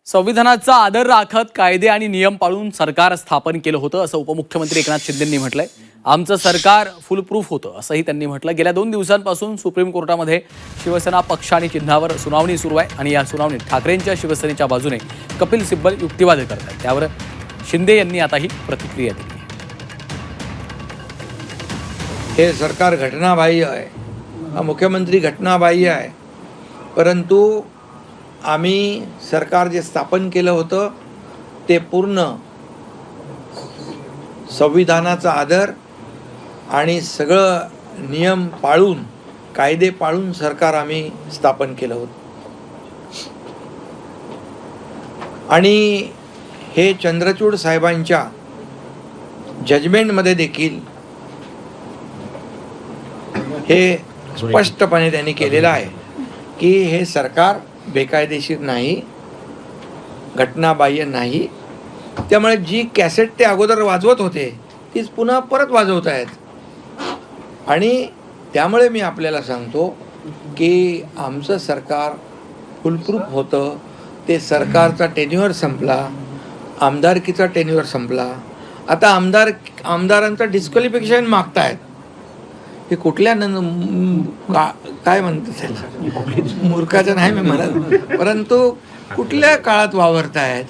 संविधानाचा आदर राखत कायदे आणि नियम पाळून सरकार स्थापन केलं होतं असं उपमुख्यमंत्री एकनाथ शिंदेंनी म्हटलंय. आमचं सरकार फुलप्रूफ होतं असंही त्यांनी म्हटलं. गेल्या 2 दिवसांपासून सुप्रीम कोर्टामध्ये शिवसेना पक्ष आणि चिन्हावर सुनावणी सुरू आहे आणि या सुनावणीत ठाकरेंच्या शिवसेनेच्या बाजूने कपिल सिब्बल युक्तिवाद करतात. त्यावर शिंदे यांनी आता ही प्रतिक्रिया दिली. हे सरकार घटनाबाह्य आहे, हा मुख्यमंत्री घटनाबाह्य आहे. परंतु आम्ही सरकार जे स्थापन केलं होतं ते पूर्ण संविधानाचा आदर आणि सगळं नियम पाळून कायदे पाळून सरकार आम्ही स्थापन केलं होतं. आणि हे चंद्रचूड साहेबांच्या जजमेंटमध्ये देखील हे स्पष्टपणे त्यांनी केलेलं आहे की हे सरकार बेकायदेशीर नाही, घटनाबाह्य नाही. त्यामुळे जी कॅसेट ते अगोदर वाजवत होते तीच पुन्हा परत वाजवत आहेत. आणि त्यामुळे मी आपल्याला सांगतो की आमचं सरकार फुलप्रूफ होतं. ते सरकारचा टेन्युअर संपला, आमदारकीचा टेन्युअर संपला. आता आमदारांचं डिस्क्वालिफिकेशन मागतायत. हे कुठल्या काय म्हणतात, मूर्खाचं नाही मी म्हणत, परंतु कुठल्या काळात वावरतायत.